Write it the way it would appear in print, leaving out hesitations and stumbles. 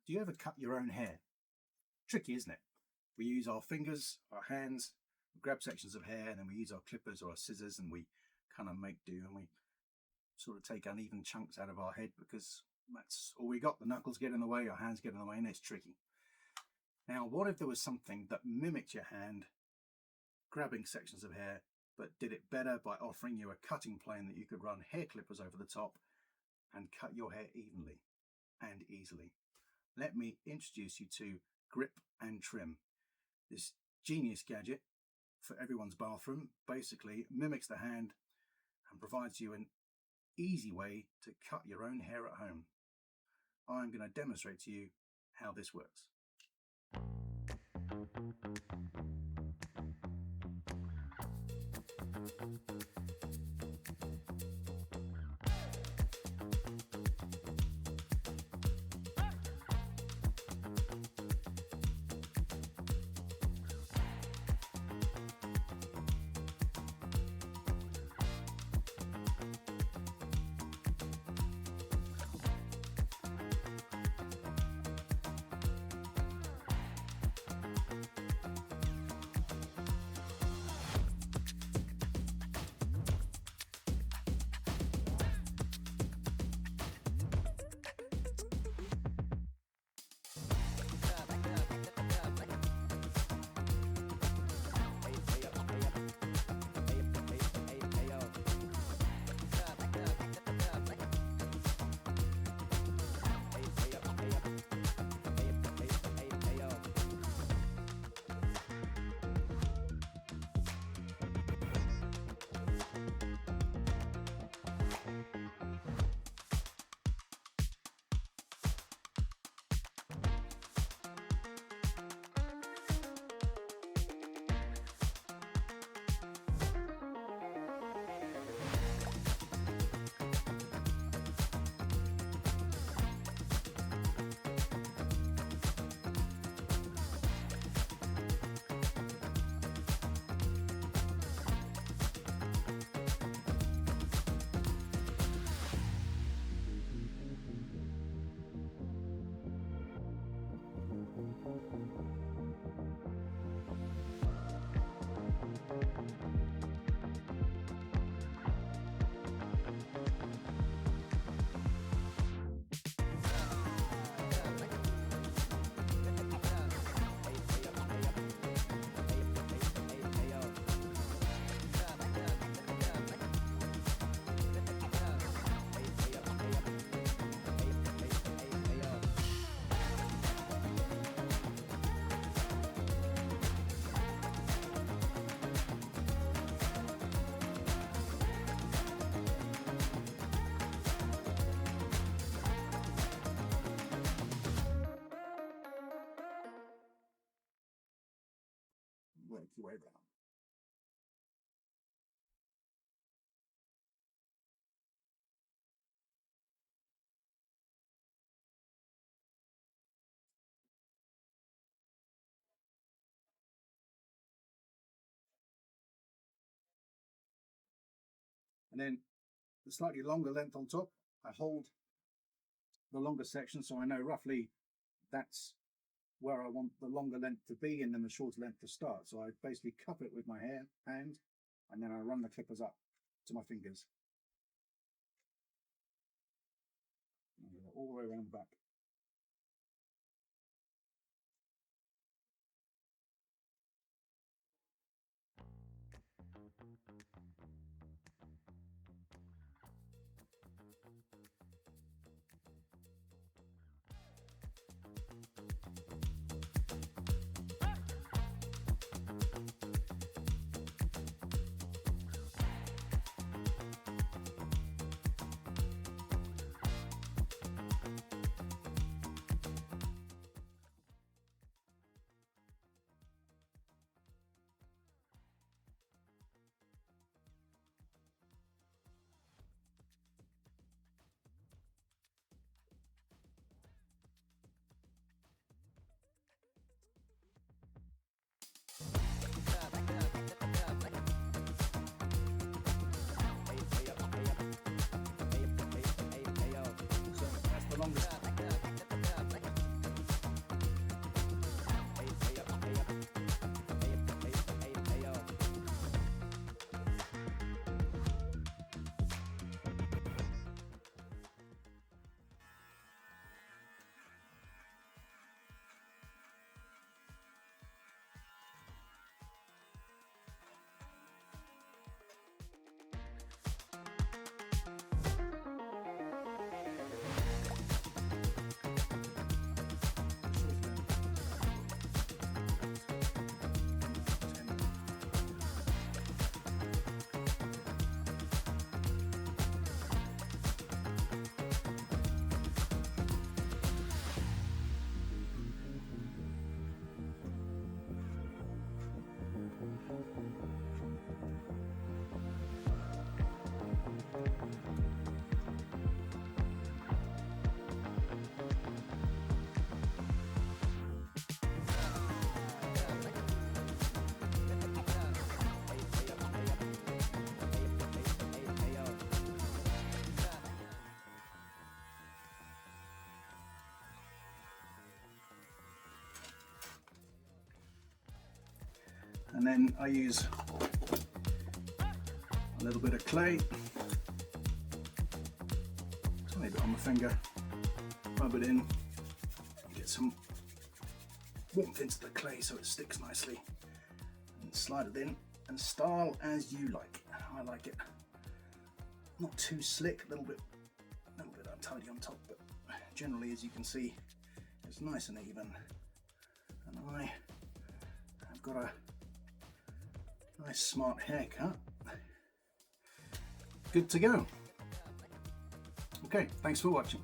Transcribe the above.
Do you ever cut your own hair? Tricky, isn't it? We use our fingers, our hands, we grab sections of hair, and then we use our clippers or our scissors and we kind of make do, and we sort of take uneven chunks out of our head because that's all we got. The knuckles get in the way, our hands get in the way, and it's tricky. Now, what if there was something that mimicked your hand grabbing sections of hair, but did it better by offering you a cutting plane that you could run hair clippers over the top and cut your hair evenly and easily? Let me introduce you to Grip and Trim. This genius gadget for everyone's bathroom basically mimics the hand and provides you an easy way to cut your own hair at home. I'm going to demonstrate to you how this works. Work your way around. And then the slightly longer length on top, I hold the longer section so I know roughly that's where I want the longer length to be and then the shorter length to start. So I basically cup it with my hand and then I run the clippers up to my fingers. And go all the way around the back. And then I use a little bit of clay, tiny bit on my finger, rub it in, get some warmth into the clay so it sticks nicely, and slide it in and style as you like. I like it not too slick, a little bit untidy on top, but generally, as you can see, it's nice and even, and I have got a nice smart haircut. Good to go. Okay, thanks for watching.